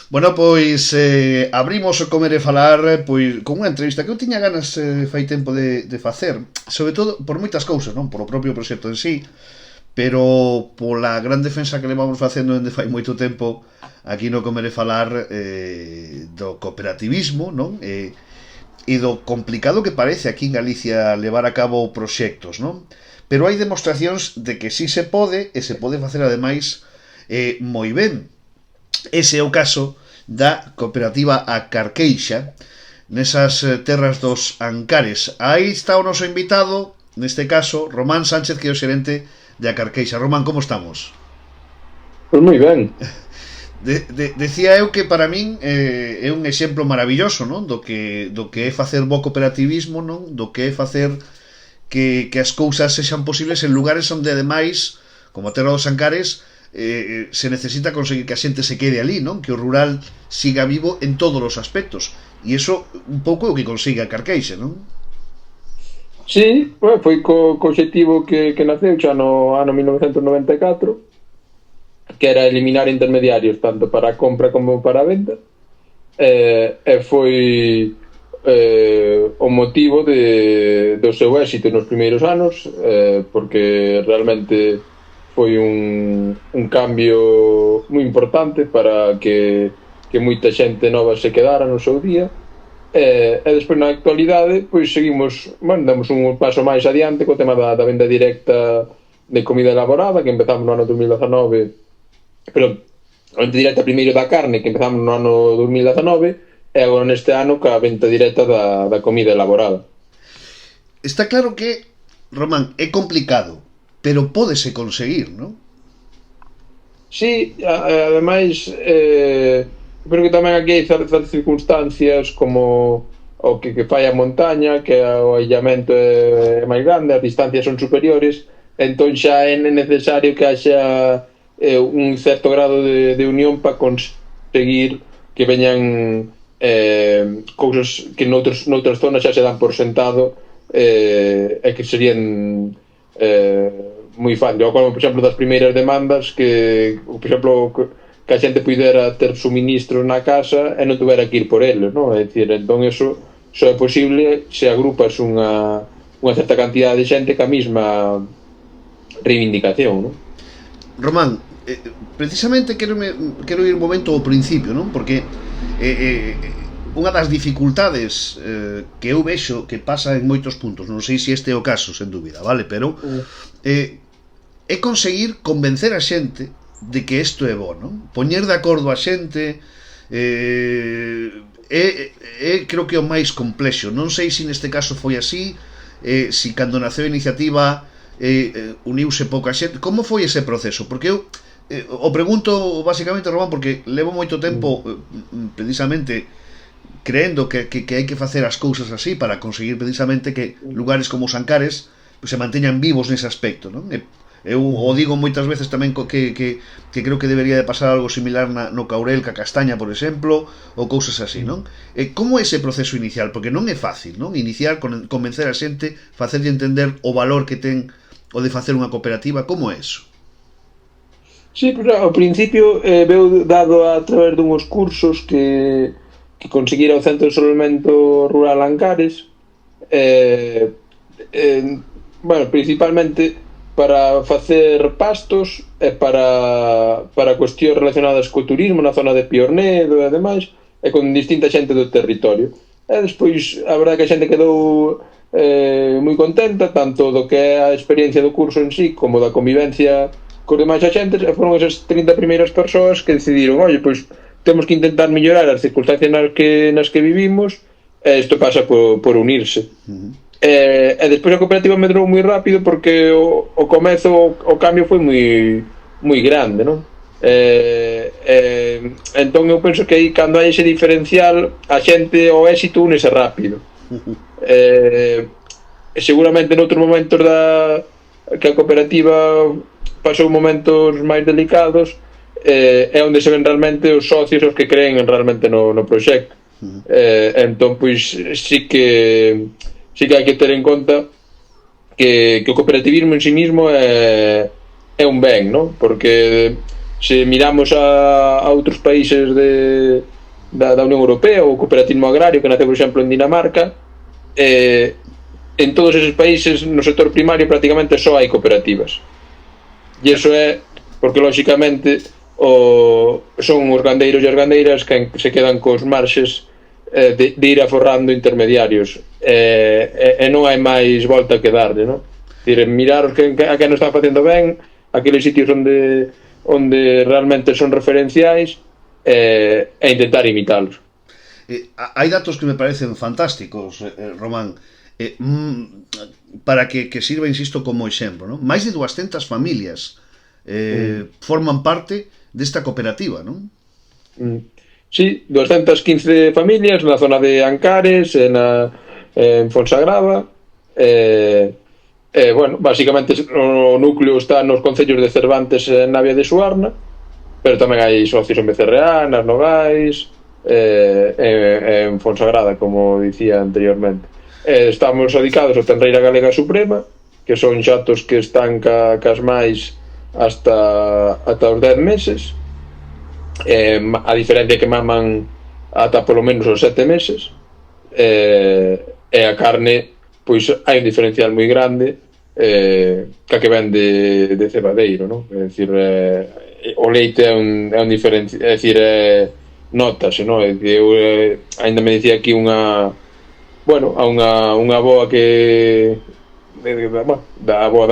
Bueno, pois abrimos o Comer e Falar pois con unha entrevista que eu tiña ganas fai tempo de facer, sobre todo por moitas cousas, non? Por o propio proxecto en sí, pero pola gran defensa que levamos facendo dende fai moito tempo aquí no Comer e Falar do cooperativismo, non? E do complicado que parece aquí en Galicia levar a cabo proxectos, non? Pero hai demostracións de que sí se pode e se pode facer ademais moi ben. Ese é o caso da cooperativa A Carqueixa, nesas terras dos Ancares. Aí está o noso invitado, neste caso, Román Sánchez, que é o xerente de A Carqueixa. Román, como estamos? Pois moi ben. Decía eu que para min é un exemplo maravilloso, non? Do que é facer bo cooperativismo, non? Do que é facer que as cousas sexan posibles en lugares onde ademais, como a terra dos Ancares, se necesita conseguir que a xente se quede ali, non? Que o rural siga vivo en todos os aspectos. E iso un pouco é o que consigue a Carqueixa, non? Sí, foi co obxectivo que naceu xa no ano 1994, que era eliminar intermediarios tanto para a compra como para a venda, e foi o motivo do seu éxito nos primeiros anos, porque realmente foi un cambio moi importante para que moita xente nova se quedara no seu día, e despois na actualidade pois seguimos, damos un paso máis adiante co tema da venda directa de comida elaborada, que empezamos no ano 2019, pero a venda directa primeiro da carne, que empezamos no ano 2019, e agora neste ano ca venda directa da comida elaborada. Está claro que, Román, é complicado, pero pódese conseguir, non? Sí, ademais pero que tamén aquí hai certas circunstancias como o que fai a montaña, que o aillamento é máis grande, as distancias son superiores, entón xa é necesario que haxa un certo grado de unión para conseguir que veñan cousas que noutras zonas xa se dan por sentado, e que serían moi fácil. Eu acordo, por exemplo, das primeiras demandas que, por exemplo, que a xente pudera ter suministros na casa e non tuvera que ir por eles, non? É dicir, entón eso só é posible se agrupas unha certa cantidad de xente ca mesma reivindicación, non? Román, precisamente quero ir un momento ao principio, non? Porque unha das dificultades que eu vexo que pasa en moitos puntos, non sei se este é o caso, sen dúbida, vale? Pero é conseguir convencer a xente de que isto é bo, non? Poñer de acordo a xente creo que é o máis complexo. Non sei se neste caso foi así, se cando naceu a iniciativa uniuse pouca xente. Como foi ese proceso? Porque eu o pregunto basicamente, Román, porque levo moito tempo precisamente creendo que hai que facer as cousas así para conseguir precisamente que lugares como os Ancares pues, se manteñan vivos nese aspecto, non? Eu o digo moitas veces tamén que creo que debería de pasar algo similar no Caurel, ca Castaña, por exemplo, ou cousas así, non? Como é ese proceso inicial? Porque non é fácil, non? Iniciar, convencer a xente, facerlle entender o valor que ten o de facer unha cooperativa, como é eso? Sí, pues ao principio veu dado a través dunhos cursos que conseguira o Centro de Solvemento Rural Ancares, bueno, principalmente para facer pastos e para cuestións relacionadas co turismo na zona de Piornedo e demais, e con distinta xente do territorio. E despois, a verdade que a xente quedou moi contenta, tanto do que é a experiencia do curso en sí, como da convivencia cos demais axentes, e foron esas 30 primeiras persoas que decidiron, oye, pois temos que intentar mellorar as circunstancias nas que vivimos, e isto pasa por unirse. E despois a cooperativa medrou moi rápido porque o comezo, o cambio foi moi grande, non? Entón eu penso que aí cando hai ese diferencial a xente o éxito únese rápido. Seguramente noutros momentos que a cooperativa pasou momentos máis delicados, é onde se ven realmente os socios os que creen realmente no proxecto. Entón pois sí que hai que ter en conta que o cooperativismo en sí mismo é un ben, non? Porque se miramos a outros países da Unión Europea, o cooperativismo agrario que nace, por exemplo, en Dinamarca, en todos esos países no sector primario prácticamente só hai cooperativas, e iso é porque lóxicamente son os gandeiros e as gandeiras que se quedan cos marxes de ir aforrando intermediarios, e non hai máis volta que darle, non? Mirar a que non están facendo ben, aqueles sitios onde realmente son referenciais, e intentar imitalos. Hai datos que me parecen fantásticos, Román, para que sirva, insisto, como exemplo, non? Máis de 200 familias forman parte desta cooperativa, non? Sí, 215 familias na zona de Ancares, en Fonsagrada, bueno, basicamente o núcleo está nos concellos de Cervantes e Navia de Suarna, pero tamén hai socios en Becerreá, nas Nogais, en Fonsagrada, como dicía anteriormente. Estamos dedicados ao Tenreira Galega Suprema, que son xatos que están cas máis ata os 10 meses, a diferencia que maman ata polo menos os 7 meses, e a carne, pois hai un diferencial moi grande ca que ven de cebadeiro, non? É dicir, o leite é un diferencial, é dicir, notase, non? Eu ainda me dicía aquí unha aboa que da aboa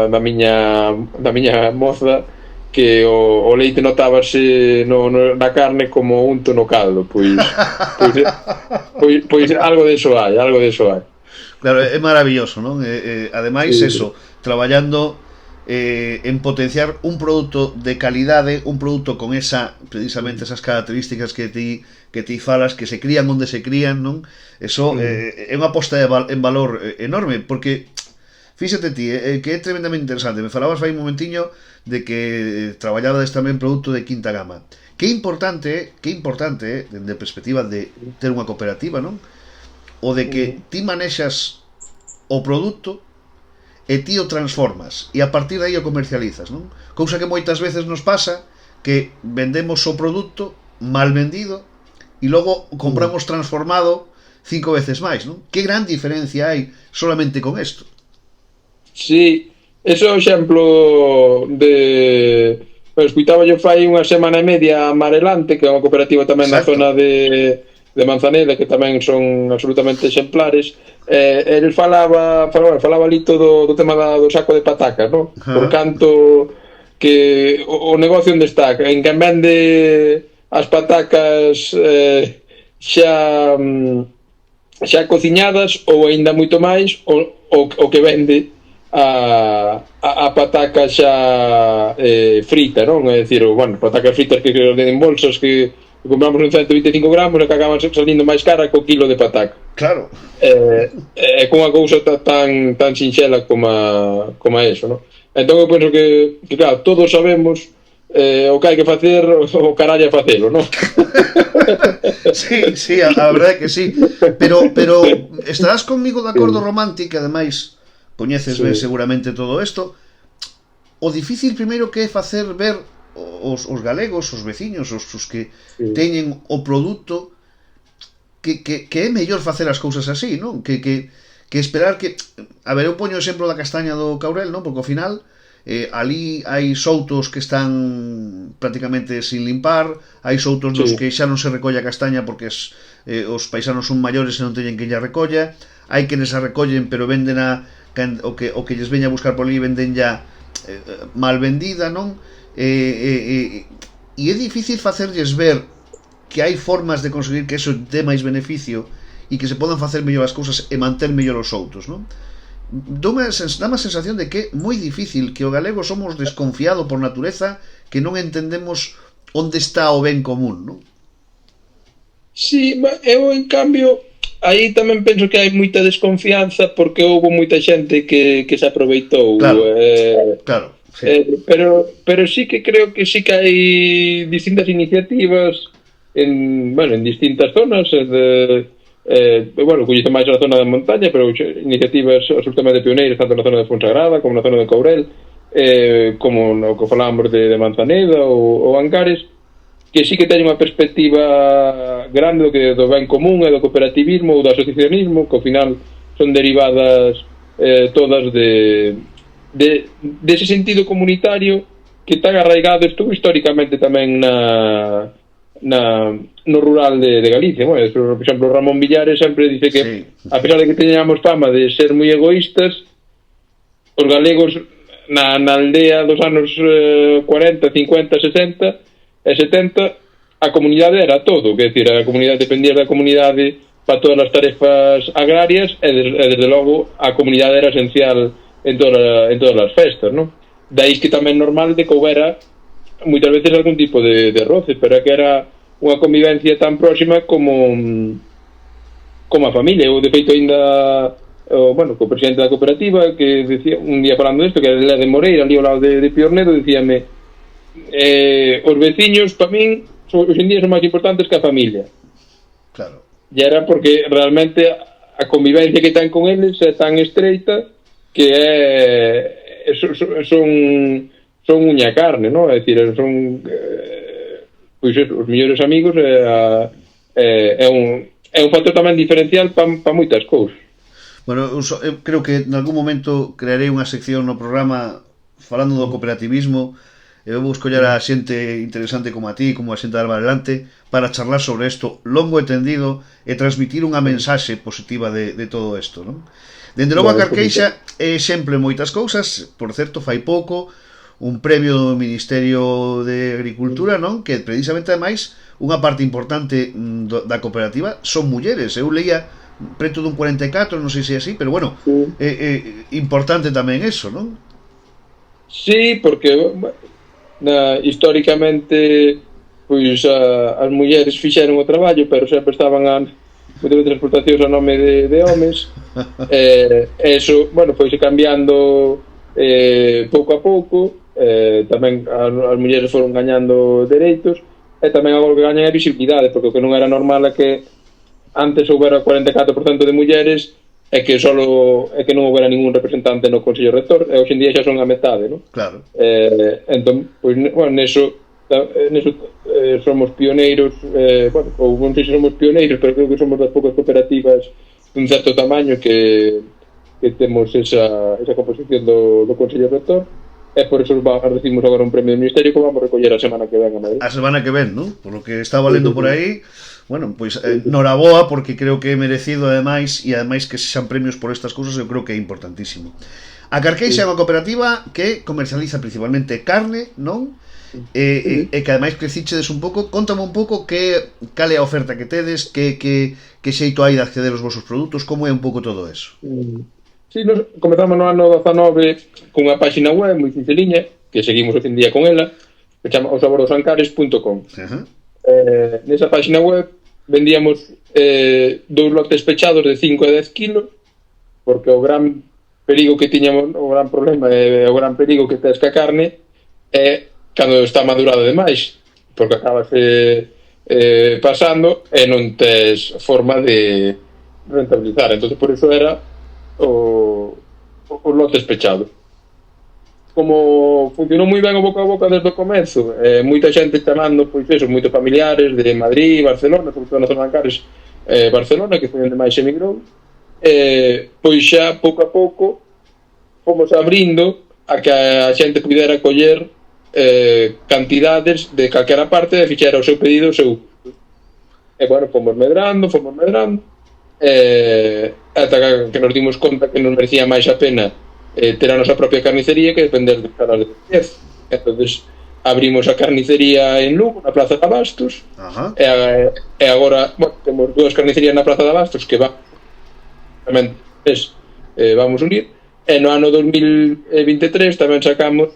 da miña moza, que o leite notábase na carne como unto no caldo, pois algo deso hai. Claro, é maravilloso, non? Ademais, sí, eso, traballando en potenciar un produto de calidade, un produto con precisamente esas características que ti falas, que se crían onde se crían, non? Eso é unha posta en valor enorme, porque fíxate ti, que é tremendamente interesante. Me falabas fai un momentiño de que traballabades tamén produto de quinta gama. Que importante, dende a perspectiva de ter unha cooperativa, non? O de que ti manexas o produto e ti o transformas e a partir de aí o comercializas, non? Cousa que moitas veces nos pasa, que vendemos o produto mal vendido e logo compramos transformado 5 veces máis, non? Que gran diferencia hai solamente con isto. Sí, ese é o exemplo de... escuitaba yo fai unha semana e media a Marelante, que é unha cooperativa tamén na zona de Manzaneda, que tamén son absolutamente exemplares. Ele falaba ali todo do tema do saco de patacas, non? Por canto que o negocio onde está, en quen vende as patacas xa cociñadas, ou aínda moito máis o que vende a pataca xa frita, non? É dicir, patacas fritas que en bolsas que compramos en 125 gramos e que acaban salindo máis cara co kilo de pataca. Claro. É unha cousa tan sinxela como eso, non? Entón eu penso que claro, todos sabemos o que hai que facer, o carallo é facelo, non? Sí, a verdade é que sí. Pero estarás conmigo de acordo, Romántic, que ademais coñeces ben seguramente todo isto. O difícil primeiro que é facer ver os galegos, os veciños, os que teñen o produto, que é mellor facer as cousas así, non? Que esperar que... A ver, eu poño o exemplo da castaña do Caurel, non? Porque ao final ali hai soutos que están prácticamente sin limpar, hai soutos nos que xa non se recolle a castaña porque os paisanos son maiores e non teñen que lla recolla, hai quenes a recollen pero venden o que lles veña a buscar por ali venden ya mal vendida, non? E é difícil facerlles ver que hai formas de conseguir que eso dé máis beneficio e que se podan facer mellor as cousas e manter mellor os outros, non? Dá má sensación de que é moi difícil, que o galego somos desconfiado por natureza, que non entendemos onde está o ben común, non? Sí, eu en cambio aí tamén penso que hai moita desconfianza porque houve moita xente que se aproveitou. Claro, sí. Pero sí que creo que sí que hai distintas iniciativas en distintas zonas coñece máis a zona da montaña, pero iniciativas absolutamente pioneiras tanto na zona de Fonsagrada como na zona de Courel, como no que falábamos de Manzaneda ou Ancares, que sí que teñen unha perspectiva grande do ben común e do cooperativismo ou do asociacionismo, que ao final son derivadas todas dese sentido comunitario que está arraigado, estuvo históricamente tamén no rural de Galicia. Bueno, por exemplo, Ramón Villares sempre dice que, sí, a pesar de que teñamos fama de ser moi egoístas, os galegos na aldea dos anos 40, 50, 60 e 70 a comunidade era todo, quer decir, a comunidade dependía da comunidade para todas as tarefas agrarias e desde logo a comunidade era esencial en todas as festas, non? Daí que tamén normal de que houbera moitas veces algún tipo de roce, pero é que era unha convivencia tan próxima como a familia. Eu de feito ainda co presidente da cooperativa que decía, un día falando disto, que era de Moreira, ali ao lado de Piornedo, dicíame os veciños para min hoxe en día son máis importantes que a familia. Claro. E era porque realmente a convivencia que ten con eles é tan estreita que son uña carne, non? É dicir, son pois os mellores amigos é un factor tamén diferencial para moitas cousas. Bueno, eu creo que en algún momento crearei unha sección no programa falando do cooperativismo. Eu vou escoller a xente interesante como a ti, como a xente de Alvarelante, para charlar sobre isto longo e tendido e transmitir unha mensaxe positiva de todo isto, non? Dende logo a Carqueixa é exemplo en moitas cousas. Por certo, fai pouco un premio do Ministerio de Agricultura, non? Que precisamente, ademais, unha parte importante da cooperativa son mulleres. Eu leía preto dun 44, non sei se é así, pero bueno, importante tamén eso, non? Sí, porque históricamente pois as mulleres fixeron o traballo, pero sempre estaban moitas veces explotacións a nome de homes. Eso, bueno, foise cambiando pouco a pouco. Tamén as mulleres foron gañando dereitos e tamén agora que gañan é visibilidade, porque o que non era normal é que antes houbera 44% de mulleres é que non houbera ningún representante no Consello Rector, e hoxe en día xa son a metade, non? Claro. Entón, pois, bueno, neso somos pioneiros, ou non sei se somos pioneiros, pero creo que somos das poucas cooperativas dun certo tamaño que temos esa composición do Consello Rector, e por eso recibimos agora un premio do Ministerio que vamos recoller a semana que ven a Madrid. A semana que ven, non? Por lo que está valendo por aí. Bueno, pois noraboa, porque creo que é merecido ademais, e ademais que sexan premios por estas cousas, eu creo que é importantísimo. A Carqueixa é unha cooperativa que comercializa principalmente carne, non? E que ademais crecichedes un pouco. Contame un pouco cal é a oferta que tedes, que xeito hai de acceder aos vosos produtos, como é un pouco todo eso. Sí, nos comezamos no ano 19 cunha páxina web moi sinceriña, que seguimos hoxe en día con ela, que chama osabordosancares.com. Nesa páxina web vendíamos 2 lotes pechados de 5 e 10 kilos, porque o gran perigo que tiñamos, o gran problema e o gran perigo que tes ca carne é cando está madurado demais, porque acabase pasando e non tes forma de rentabilizar. Entón, por iso era os lotes pechados. Como funcionou moi ben o boca a boca desde o comezo, moita xente chamando, pois eso, moitos familiares de Madrid, Barcelona, sobre todo na zona de Ancares, Barcelona, que foi onde máis emigrou, pois xa pouco a pouco fomos abrindo a que a xente pudera coller cantidades de calquera parte e fixera o seu pedido, o seu. E bueno, fomos medrando, ata que nos dimos conta que nos merecía máis a pena ter a nosa propia carnicería que depender de caras de 10. Entonces abrimos a carnicería en Lugo, na Praza de Abastos. E agora, bueno, temos 2 carnicerías na Praza de Abastos que vamos unir. E no ano 2023 tamén sacamos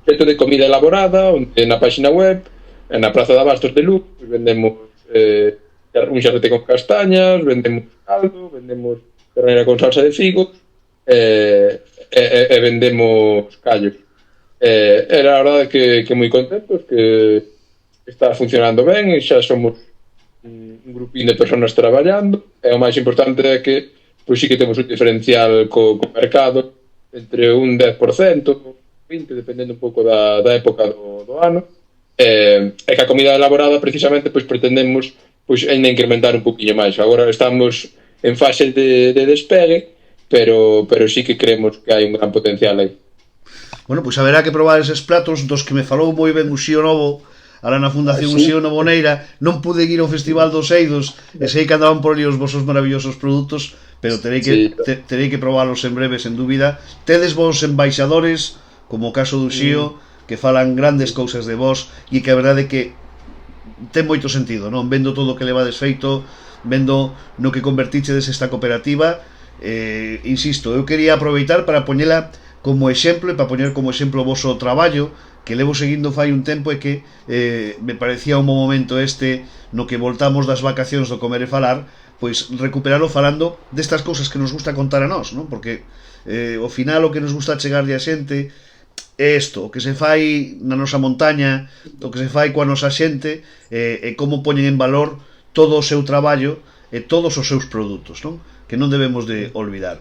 xeito de comida elaborada, onde na páxina web, na Praza de Abastos de Lugo, vendemos un xarrete con castañas, vendemos caldo, vendemos ternera con salsa de figo, e vendemos callos. Era a verdade que moi contentos, que está funcionando ben, e xa somos un grupín de personas traballando, e o máis importante é que pois sí que temos un diferencial co mercado, entre un 10%, 20%, dependendo un pouco da época do ano. E que a comida elaborada precisamente pois pretendemos pois ainda incrementar un poquinho máis. Agora estamos en fase de despegue, pero sí que creemos que hai un gran potencial aí. Bueno, pois haberá que probar eses platos dos que me falou moi ben o Xío Novo, ahora na Fundación Xío Novoneira. Non pude ir ao Festival dos Eidos e sei que andaban por ali os vosos maravillosos produtos, pero terei que probalos en breve, sen dúbida. Tedes vos embaixadores, como o caso do Xío, que falan grandes cousas de vos, e que a verdade é que ten moito sentido, non? Vendo todo o que levades feito, vendo no que convertichedes esta cooperativa, insisto, eu quería aproveitar para poñela como exemplo e para poñer como exemplo o voso traballo, que levo seguindo fai un tempo, e que me parecía un bom momento este no que voltamos das vacacións do Comer e Falar, pois recuperalo falando destas cousas que nos gusta contar a nós, non? Porque ao final o que nos gusta chegarlle a xente é isto, o que se fai na nosa montaña, o que se fai coa nosa xente, e como poñen en valor todo o seu traballo e todos os seus produtos, non? Que non debemos de olvidar.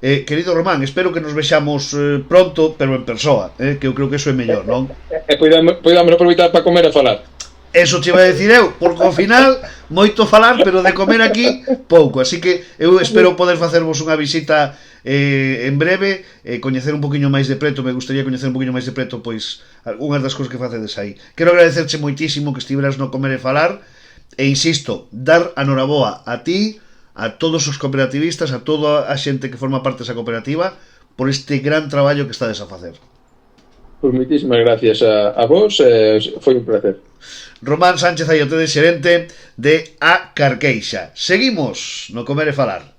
Querido Román, espero que nos vexamos pronto, pero en persoa, que eu creo que eso é mellor, non? Podamos aproveitar para comer e falar. Eso te iba a decir eu, porque ao final moito falar, pero de comer aquí pouco, así que eu espero poder facervos unha visita en breve, coñecer un poquinho máis de preto. Me gustaría coñecer un poquinho máis de preto pois algunhas das cousas que facedes aí. Quero agradecerche moitísimo que estiveras no Comer e Falar, e insisto, dar a noraboa a ti, a todos os cooperativistas, a toda a xente que forma parte desa cooperativa, por este gran traballo que estades a facer. Pois moitísimas gracias a vos, foi un placer. Román Sánchez Ayotedes, xerente de A Carqueixa. Seguimos no Comer e Falar.